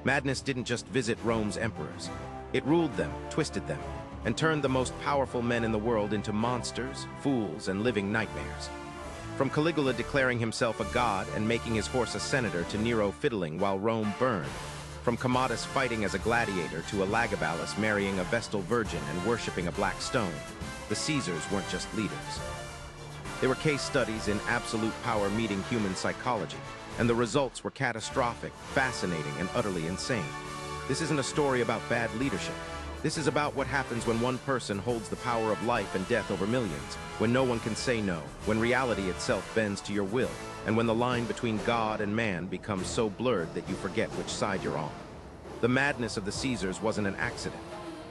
Madness didn't just visit Rome's emperors. It ruled them, twisted them, and turned the most powerful men in the world into monsters, fools, and living nightmares. From Caligula declaring himself a god and making his horse a senator to Nero fiddling while Rome burned. From Commodus fighting as a gladiator to Elagabalus marrying a Vestal virgin and worshipping a black stone, the Caesars weren't just leaders. They were case studies in absolute power meeting human psychology, and the results were catastrophic, fascinating, and utterly insane. This isn't a story about bad leadership. This is about what happens when one person holds the power of life and death over millions, when no one can say no, when reality itself bends to your will, and when the line between God and man becomes so blurred that you forget which side you're on. The madness of the Caesars wasn't an accident.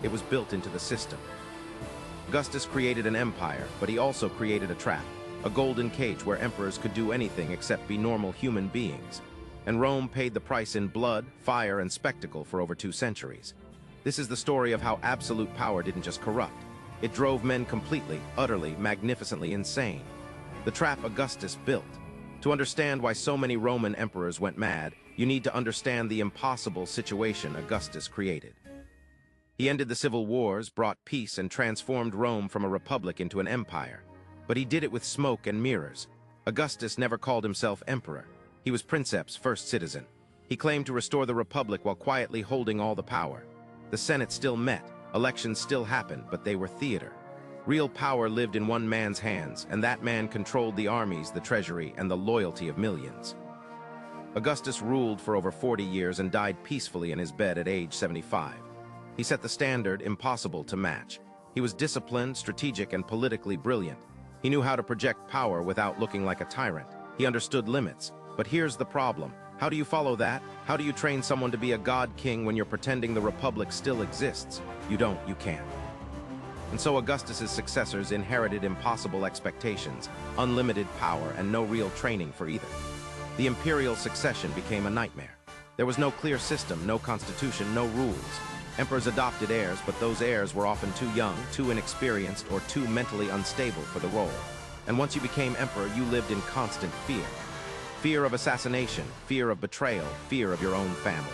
It was built into the system. Augustus created an empire, but he also created a trap, a golden cage where emperors could do anything except be normal human beings. And Rome paid the price in blood, fire, and spectacle for over 2 centuries. This is the story of how absolute power didn't just corrupt. It drove men completely, utterly, magnificently insane. The trap Augustus built. To understand why so many Roman emperors went mad, you need to understand the impossible situation Augustus created. He ended the civil wars, brought peace, and transformed Rome from a republic into an empire. But he did it with smoke and mirrors. Augustus never called himself emperor. He was princeps, first citizen. He claimed to restore the republic while quietly holding all the power. The Senate still met, elections still happened, but they were theater. Real power lived in one man's hands, and that man controlled the armies, the treasury, and the loyalty of millions. Augustus ruled for over 40 years and died peacefully in his bed at age 75. He set the standard impossible to match. He was disciplined, strategic, and politically brilliant. He knew how to project power without looking like a tyrant. He understood limits. But here's the problem. How do you follow that? How do you train someone to be a god-king when you're pretending the republic still exists? You don't, you can't. And so Augustus's successors inherited impossible expectations, unlimited power, and no real training for either. The imperial succession became a nightmare. There was no clear system, no constitution, no rules. Emperors adopted heirs, but those heirs were often too young, too inexperienced, or too mentally unstable for the role. And once you became emperor, you lived in constant fear. Fear of assassination, fear of betrayal, fear of your own family.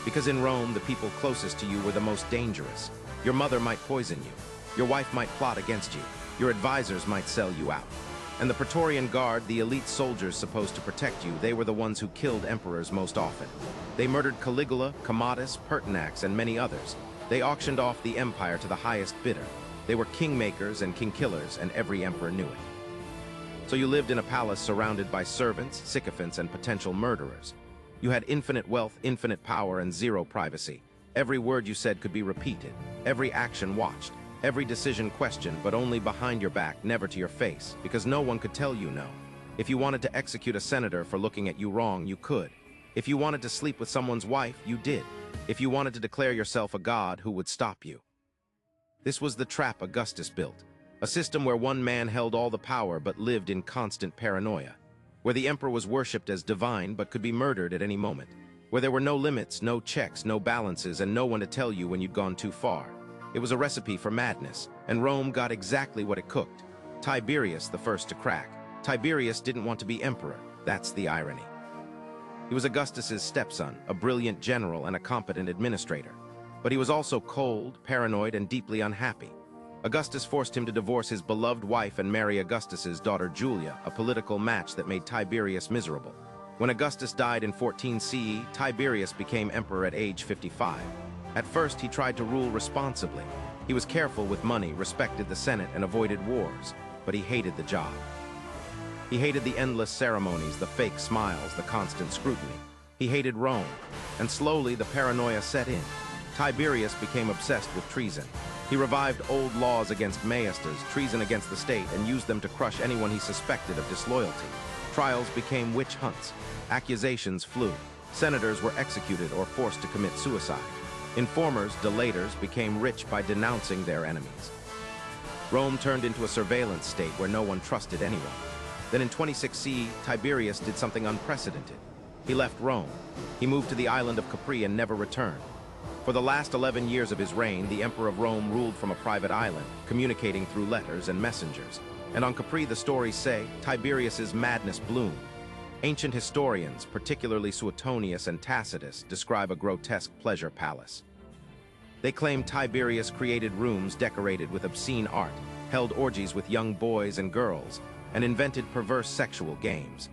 Because in Rome, the people closest to you were the most dangerous. Your mother might poison you. Your wife might plot against you. Your advisors might sell you out. And the Praetorian Guard, the elite soldiers supposed to protect you, they were the ones who killed emperors most often. They murdered Caligula, Commodus, Pertinax, and many others. They auctioned off the empire to the highest bidder. They were kingmakers and king-killers, and every emperor knew it. So you lived in a palace surrounded by servants, sycophants, and potential murderers. You had infinite wealth, infinite power, and zero privacy. Every word you said could be repeated, every action watched, every decision questioned, but only behind your back, never to your face, because no one could tell you no. If you wanted to execute a senator for looking at you wrong, you could. If you wanted to sleep with someone's wife, you did. If you wanted to declare yourself a god, who would stop you? This was the trap Augustus built. A system where one man held all the power but lived in constant paranoia. Where the emperor was worshipped as divine but could be murdered at any moment. Where there were no limits, no checks, no balances, and no one to tell you when you'd gone too far. It was a recipe for madness, and Rome got exactly what it cooked. Tiberius, the first to crack. Tiberius didn't want to be emperor. That's the irony. He was Augustus's stepson, a brilliant general and a competent administrator. But he was also cold, paranoid, and deeply unhappy. Augustus forced him to divorce his beloved wife and marry Augustus's daughter Julia, a political match that made Tiberius miserable. When Augustus died in 14 CE, Tiberius became emperor at age 55. At first, he tried to rule responsibly. He was careful with money, respected the Senate, and avoided wars, but he hated the job. He hated the endless ceremonies, the fake smiles, the constant scrutiny. He hated Rome, and slowly the paranoia set in. Tiberius became obsessed with treason. He revived old laws against maestas, treason against the state, and used them to crush anyone he suspected of disloyalty. Trials became witch hunts. Accusations flew. Senators were executed or forced to commit suicide. Informers, delators, became rich by denouncing their enemies. Rome turned into a surveillance state where no one trusted anyone. Then in 26 CE, Tiberius did something unprecedented. He left Rome. He moved to the island of Capri and never returned. For the last 11 years of his reign, the Emperor of Rome ruled from a private island, communicating through letters and messengers. And on Capri, the stories say, Tiberius's madness bloomed. Ancient historians, particularly Suetonius and Tacitus, describe a grotesque pleasure palace. They claim Tiberius created rooms decorated with obscene art, held orgies with young boys and girls, and invented perverse sexual games.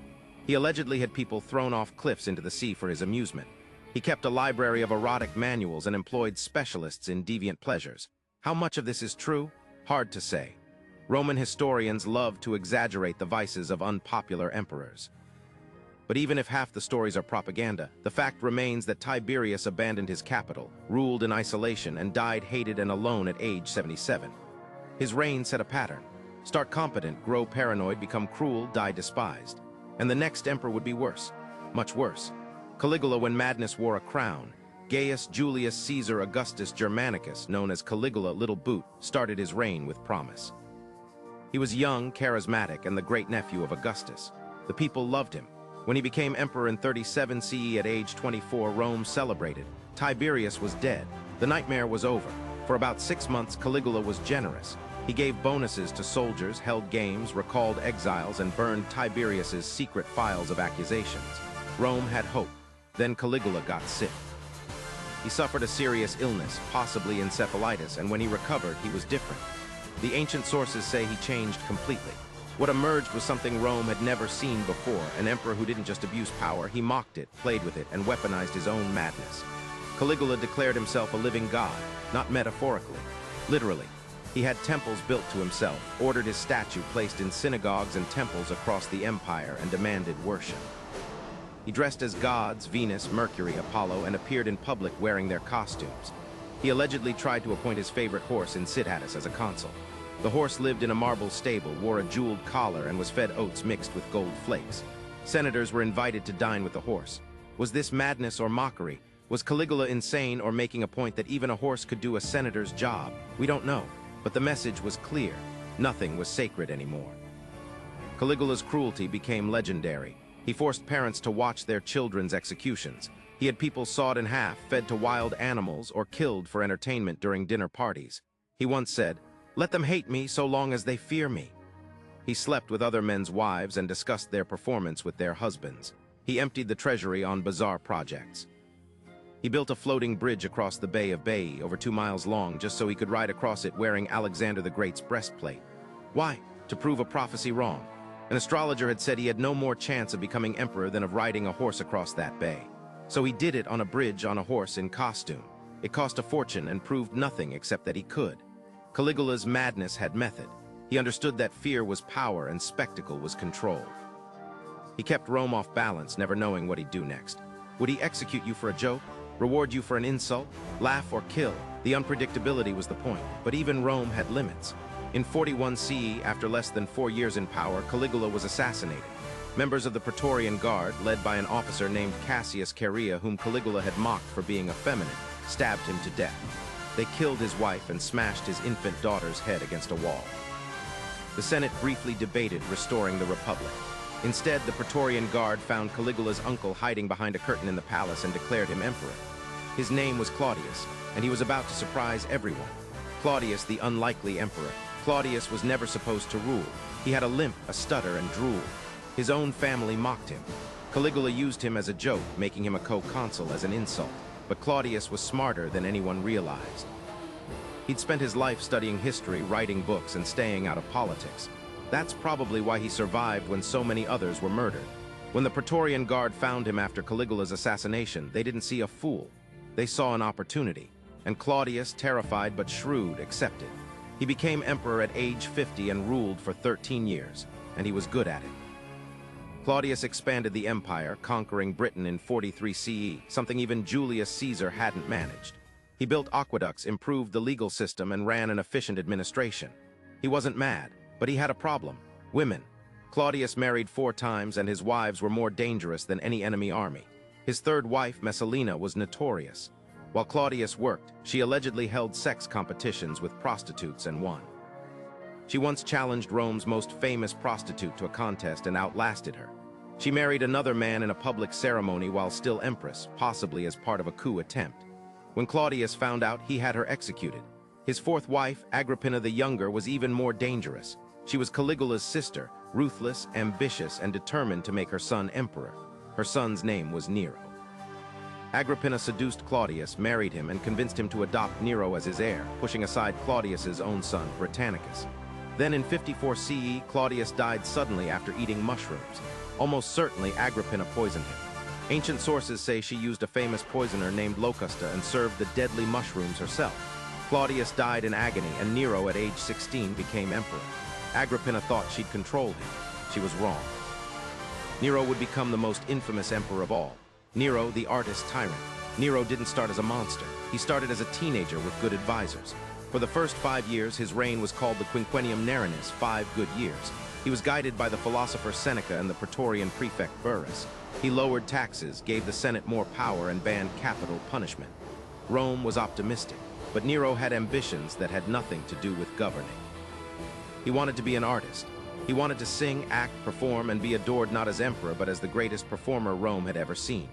He allegedly had people thrown off cliffs into the sea for his amusement. He kept a library of erotic manuals and employed specialists in deviant pleasures. How much of this is true? Hard to say. Roman historians love to exaggerate the vices of unpopular emperors. But even if half the stories are propaganda, the fact remains that Tiberius abandoned his capital, ruled in isolation, and died hated and alone at age 77. His reign set a pattern. Start competent, grow paranoid, become cruel, die despised. And the next emperor would be worse, much worse. Caligula, when madness wore a crown. Gaius Julius Caesar Augustus Germanicus, known as Caligula Little Boot, started his reign with promise. He was young, charismatic, and the great-nephew of Augustus. The people loved him. When he became emperor in 37 CE at age 24, Rome celebrated. Tiberius was dead. The nightmare was over. For about 6 months, Caligula was generous. He gave bonuses to soldiers, held games, recalled exiles, and burned Tiberius's secret files of accusations. Rome had hope. Then Caligula got sick. He suffered a serious illness, possibly encephalitis, and when he recovered, he was different. The ancient sources say he changed completely. What emerged was something Rome had never seen before, an emperor who didn't just abuse power, he mocked it, played with it, and weaponized his own madness. Caligula declared himself a living god, not metaphorically, literally. He had temples built to himself, ordered his statue placed in synagogues and temples across the empire, and demanded worship. He dressed as gods, Venus, Mercury, Apollo, and appeared in public wearing their costumes. He allegedly tried to appoint his favorite horse in Cithatus as a consul. The horse lived in a marble stable, wore a jeweled collar, and was fed oats mixed with gold flakes. Senators were invited to dine with the horse. Was this madness or mockery? Was Caligula insane or making a point that even a horse could do a senator's job? We don't know, but the message was clear. Nothing was sacred anymore. Caligula's cruelty became legendary. He forced parents to watch their children's executions. He had people sawed in half, fed to wild animals, or killed for entertainment during dinner parties. He once said, "Let them hate me so long as they fear me." He slept with other men's wives and discussed their performance with their husbands. He emptied the treasury on bizarre projects. He built a floating bridge across the Bay of Baiae, over 2 miles long, just so he could ride across it wearing Alexander the Great's breastplate. Why? To prove a prophecy wrong. An astrologer had said he had no more chance of becoming emperor than of riding a horse across that bay. So he did it on a bridge on a horse in costume. It cost a fortune and proved nothing except that he could. Caligula's madness had method. He understood that fear was power and spectacle was control. He kept Rome off balance, never knowing what he'd do next. Would he execute you for a joke? Reward you for an insult? Laugh or kill? The unpredictability was the point, but even Rome had limits. In 41 CE, after less than 4 years in power, Caligula was assassinated. Members of the Praetorian Guard, led by an officer named Cassius Chaerea, whom Caligula had mocked for being effeminate, stabbed him to death. They killed his wife and smashed his infant daughter's head against a wall. The Senate briefly debated restoring the Republic. Instead, the Praetorian Guard found Caligula's uncle hiding behind a curtain in the palace and declared him emperor. His name was Claudius, and he was about to surprise everyone. Claudius, the unlikely emperor. Claudius was never supposed to rule. He had a limp, a stutter, and drooled. His own family mocked him. Caligula used him as a joke, making him a co-consul as an insult. But Claudius was smarter than anyone realized. He'd spent his life studying history, writing books, and staying out of politics. That's probably why he survived when so many others were murdered. When the Praetorian Guard found him after Caligula's assassination, they didn't see a fool. They saw an opportunity. And Claudius, terrified but shrewd, accepted. He became emperor at age 50 and ruled for 13 years, and he was good at it. Claudius expanded the empire, conquering Britain in 43 CE, something even Julius Caesar hadn't managed. He built aqueducts, improved the legal system, and ran an efficient administration. He wasn't mad, but he had a problem: women. Claudius married 4 times, and his wives were more dangerous than any enemy army. His third wife, Messalina, was notorious. While Claudius worked, she allegedly held sex competitions with prostitutes and won. She once challenged Rome's most famous prostitute to a contest and outlasted her. She married another man in a public ceremony while still empress, possibly as part of a coup attempt. When Claudius found out, he had her executed. His fourth wife, Agrippina the Younger, was even more dangerous. She was Caligula's sister, ruthless, ambitious, and determined to make her son emperor. Her son's name was Nero. Agrippina seduced Claudius, married him, and convinced him to adopt Nero as his heir, pushing aside Claudius's own son, Britannicus. Then in 54 CE, Claudius died suddenly after eating mushrooms. Almost certainly Agrippina poisoned him. Ancient sources say she used a famous poisoner named Locusta and served the deadly mushrooms herself. Claudius died in agony, and Nero at age 16 became emperor. Agrippina thought she'd control him. She was wrong. Nero would become the most infamous emperor of all. Nero, the artist tyrant. Nero didn't start as a monster. He started as a teenager with good advisors. For the first 5 years, his reign was called the Quinquennium Nerinus, 5 good years. He was guided by the philosopher Seneca and the Praetorian prefect Burrus. He lowered taxes, gave the Senate more power, and banned capital punishment. Rome was optimistic, but Nero had ambitions that had nothing to do with governing. He wanted to be an artist. He wanted to sing, act, perform, and be adored not as emperor, but as the greatest performer Rome had ever seen.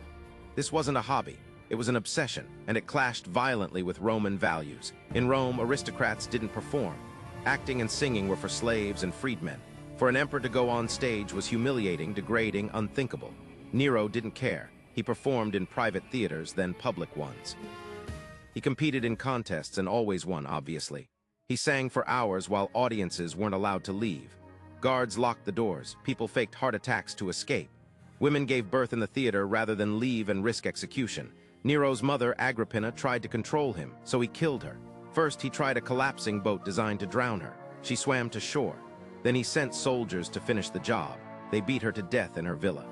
This wasn't a hobby. It was an obsession, and it clashed violently with Roman values. In Rome, aristocrats didn't perform. Acting and singing were for slaves and freedmen. For an emperor to go on stage was humiliating, degrading, unthinkable. Nero didn't care. He performed in private theaters, then public ones. He competed in contests and always won, obviously. He sang for hours while audiences weren't allowed to leave. Guards locked the doors. People faked heart attacks to escape. Women gave birth in the theater rather than leave and risk execution. Nero's mother, Agrippina, tried to control him, so he killed her. First, he tried a collapsing boat designed to drown her. She swam to shore. Then he sent soldiers to finish the job. They beat her to death in her villa.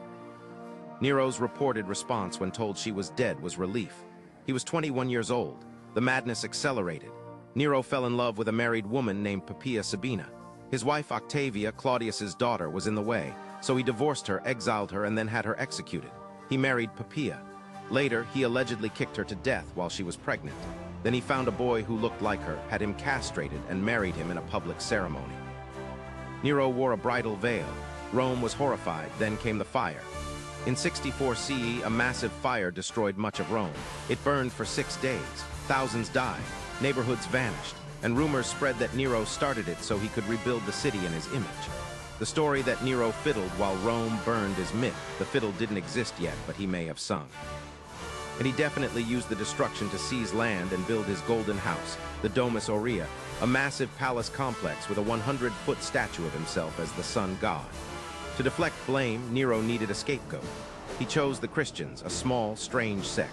Nero's reported response when told she was dead was relief. He was 21 years old. The madness accelerated. Nero fell in love with a married woman named Poppaea Sabina. His wife Octavia, Claudius's daughter, was in the way, so he divorced her, exiled her, and then had her executed. He married Poppaea. Later, he allegedly kicked her to death while she was pregnant. Then he found a boy who looked like her, had him castrated, and married him in a public ceremony. Nero wore a bridal veil. Rome was horrified. Then came the fire. In 64 CE, a massive fire destroyed much of Rome. It burned for 6 days. Thousands died. Neighborhoods vanished. And rumors spread that Nero started it so he could rebuild the city in his image. The story that Nero fiddled while Rome burned is myth. The fiddle didn't exist yet, but he may have sung. And he definitely used the destruction to seize land and build his golden house, the Domus Aurea, a massive palace complex with a 100-foot statue of himself as the sun god. To deflect blame, Nero needed a scapegoat. He chose the Christians, a small, strange sect.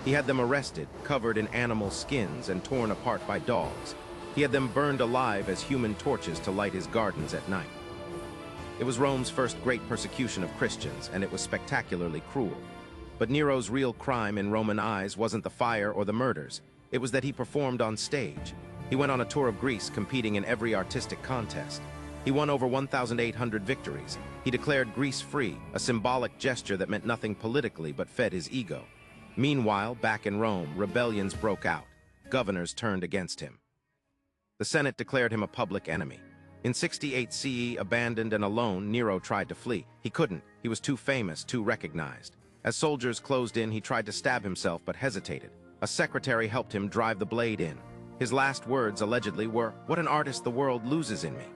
He had them arrested, covered in animal skins, and torn apart by dogs. He had them burned alive as human torches to light his gardens at night. It was Rome's first great persecution of Christians, and it was spectacularly cruel. But Nero's real crime in Roman eyes wasn't the fire or the murders. It was that he performed on stage. He went on a tour of Greece, competing in every artistic contest. He won over 1,800 victories. He declared Greece free, a symbolic gesture that meant nothing politically but fed his ego. Meanwhile, back in Rome, rebellions broke out. Governors turned against him. The Senate declared him a public enemy. In 68 CE, abandoned and alone, Nero tried to flee. He couldn't. He was too famous, too recognized. As soldiers closed in, he tried to stab himself but hesitated. A secretary helped him drive the blade in. His last words, allegedly, were, "What an artist the world loses in me."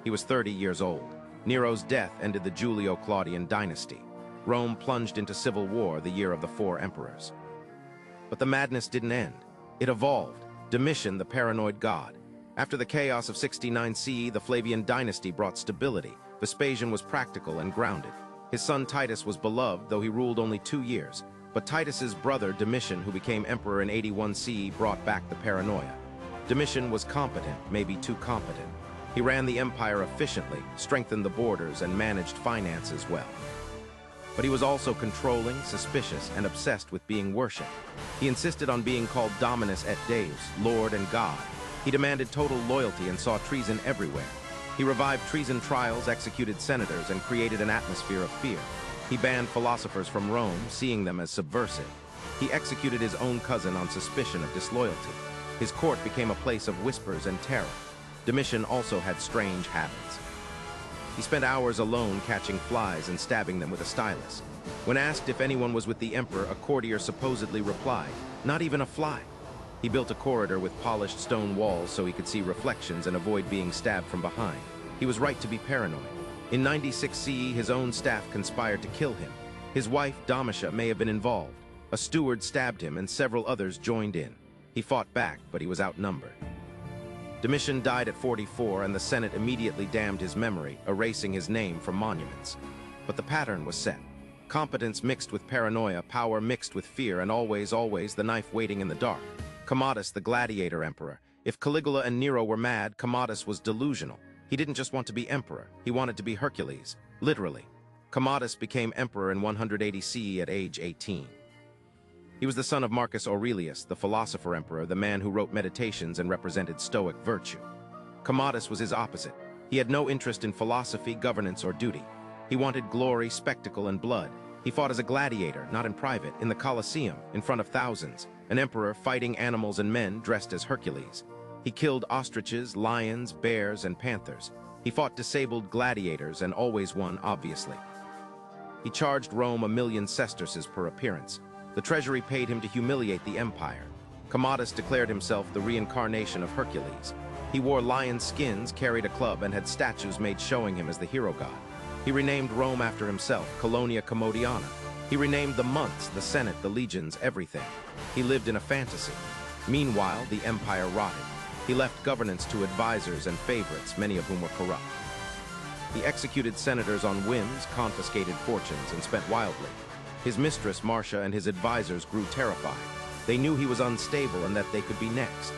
He was 30 years old. Nero's death ended the Julio Claudian dynasty. Rome plunged into civil war, the year of the 4 emperors. But the madness didn't end. It evolved. Domitian, the paranoid god. After the chaos of 69 CE, the Flavian dynasty brought stability. Vespasian was practical and grounded. His son Titus was beloved, though he ruled only 2 years. But Titus's brother Domitian, who became emperor in 81 CE, brought back the paranoia. Domitian was competent, maybe too competent. He ran the empire efficiently, strengthened the borders, and managed finances well. But he was also controlling, suspicious, and obsessed with being worshipped. He insisted on being called Dominus et Deus, Lord and God. He demanded total loyalty and saw treason everywhere. He revived treason trials, executed senators, and created an atmosphere of fear. He banned philosophers from Rome, seeing them as subversive. He executed his own cousin on suspicion of disloyalty. His court became a place of whispers and terror. Domitian also had strange habits. He spent hours alone catching flies and stabbing them with a stylus. When asked if anyone was with the emperor, a courtier supposedly replied, "Not even a fly." He built a corridor with polished stone walls so he could see reflections and avoid being stabbed from behind. He was right to be paranoid. In 96 CE, his own staff conspired to kill him. His wife, Domitia, may have been involved. A steward stabbed him and several others joined in. He fought back, but he was outnumbered. Domitian died at 44, and the Senate immediately damned his memory, erasing his name from monuments. But the pattern was set. Competence mixed with paranoia, power mixed with fear, and always, always the knife waiting in the dark. Commodus, the gladiator emperor. If Caligula and Nero were mad, Commodus was delusional. He didn't just want to be emperor, he wanted to be Hercules, literally. Commodus became emperor in 180 CE at age 18. He was the son of Marcus Aurelius, the philosopher emperor, the man who wrote Meditations and represented Stoic virtue. Commodus was his opposite. He had no interest in philosophy, governance, or duty. He wanted glory, spectacle, and blood. He fought as a gladiator, not in private, in the Colosseum, in front of thousands, an emperor fighting animals and men dressed as Hercules. He killed ostriches, lions, bears, and panthers. He fought disabled gladiators and always won, obviously. He charged Rome 1,000,000 sesterces per appearance. The treasury paid him to humiliate the empire. Commodus declared himself the reincarnation of Hercules. He wore lion skins, carried a club, and had statues made showing him as the hero god. He renamed Rome after himself, Colonia Commodiana. He renamed the months, the Senate, the legions, everything. He lived in a fantasy. Meanwhile, the empire rotted. He left governance to advisors and favorites, many of whom were corrupt. He executed senators on whims, confiscated fortunes, and spent wildly. His mistress, Marcia, and his advisors grew terrified. They knew he was unstable and that they could be next.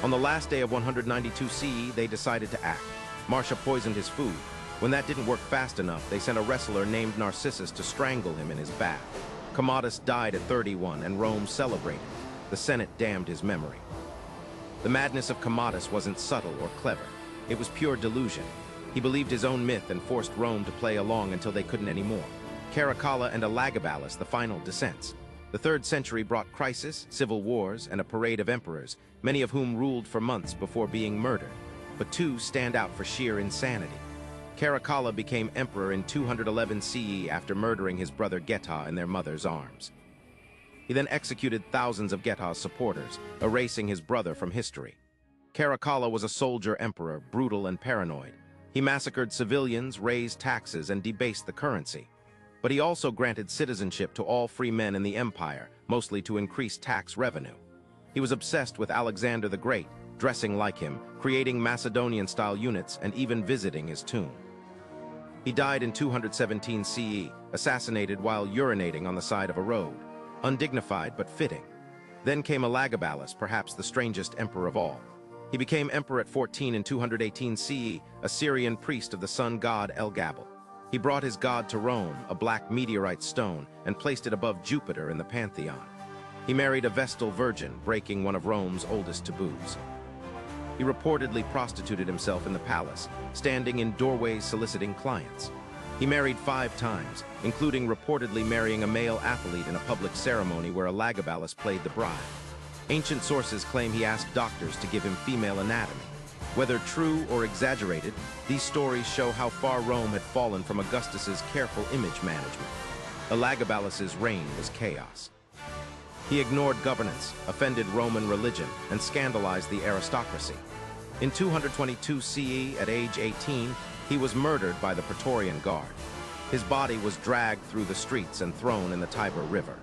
On the last day of 192 CE, they decided to act. Marcia poisoned his food. When that didn't work fast enough, they sent a wrestler named Narcissus to strangle him in his bath. Commodus died at 31, and Rome celebrated. The Senate damned his memory. The madness of Commodus wasn't subtle or clever. It was pure delusion. He believed his own myth and forced Rome to play along until they couldn't anymore. Caracalla and Elagabalus, the final descents. The 3rd century brought crisis, civil wars, and a parade of emperors, many of whom ruled for months before being murdered. But 2 stand out for sheer insanity. Caracalla became emperor in 211 CE after murdering his brother Geta in their mother's arms. He then executed thousands of Geta's supporters, erasing his brother from history. Caracalla was a soldier emperor, brutal and paranoid. He massacred civilians, raised taxes, and debased the currency. But he also granted citizenship to all free men in the empire, mostly to increase tax revenue. He was obsessed with Alexander the Great, dressing like him, creating Macedonian-style units, and even visiting his tomb. He died in 217 CE, assassinated while urinating on the side of a road. Undignified but fitting. Then came Elagabalus, perhaps the strangest emperor of all. He became emperor at 14 in 218 CE, a Syrian priest of the sun god El-Gabal. He brought his god to Rome, a black meteorite stone, and placed it above Jupiter in the Pantheon. He married a Vestal virgin, breaking one of Rome's oldest taboos. He reportedly prostituted himself in the palace, standing in doorways soliciting clients. He married 5 times, including reportedly marrying a male athlete in a public ceremony where Elagabalus played the bride. Ancient sources claim he asked doctors to give him female anatomy. Whether true or exaggerated, these stories show how far Rome had fallen from Augustus's careful image management. Elagabalus's reign was chaos. He ignored governance, offended Roman religion, and scandalized the aristocracy. In 222 CE, at age 18, he was murdered by the Praetorian Guard. His body was dragged through the streets and thrown in the Tiber River.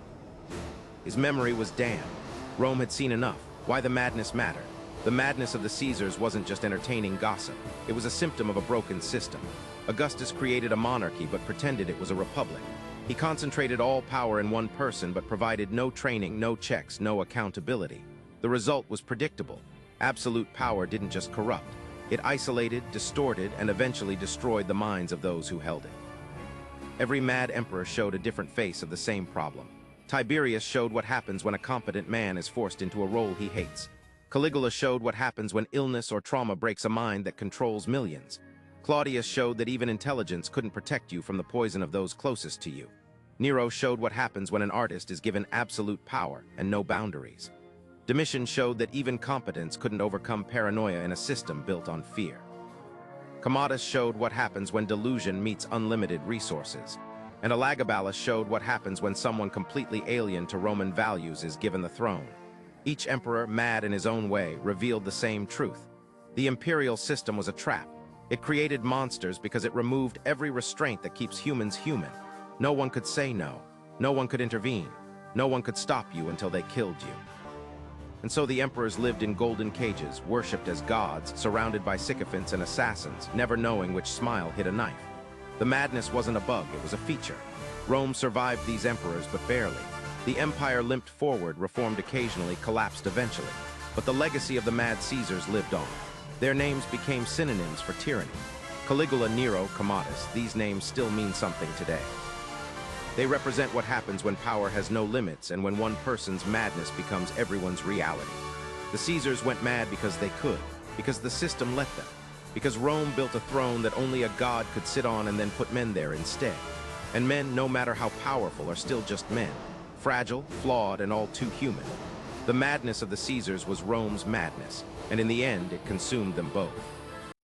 His memory was damned. Rome had seen enough. Why the madness mattered? The madness of the Caesars wasn't just entertaining gossip. It was a symptom of a broken system. Augustus created a monarchy but pretended it was a republic. He concentrated all power in one person but provided no training, no checks, no accountability. The result was predictable. Absolute power didn't just corrupt. It isolated, distorted, and eventually destroyed the minds of those who held it. Every mad emperor showed a different face of the same problem. Tiberius showed what happens when a competent man is forced into a role he hates. Caligula showed what happens when illness or trauma breaks a mind that controls millions. Claudius showed that even intelligence couldn't protect you from the poison of those closest to you. Nero showed what happens when an artist is given absolute power and no boundaries. Domitian showed that even competence couldn't overcome paranoia in a system built on fear. Commodus showed what happens when delusion meets unlimited resources. And Elagabalus showed what happens when someone completely alien to Roman values is given the throne. Each emperor, mad in his own way, revealed the same truth. The imperial system was a trap. It created monsters because it removed every restraint that keeps humans human. No one could say no. No one could intervene. No one could stop you until they killed you. And so the emperors lived in golden cages, worshipped as gods, surrounded by sycophants and assassins, never knowing which smile hid a knife. The madness wasn't a bug, it was a feature. Rome survived these emperors, but barely. The empire limped forward, reformed occasionally, collapsed eventually. But the legacy of the mad Caesars lived on. Their names became synonyms for tyranny. Caligula, Nero, Commodus, these names still mean something today. They represent what happens when power has no limits and when one person's madness becomes everyone's reality. The Caesars went mad because they could, because the system let them, because Rome built a throne that only a god could sit on and then put men there instead. And men, no matter how powerful, are still just men, fragile, flawed, and all too human. The madness of the Caesars was Rome's madness, and in the end, it consumed them both.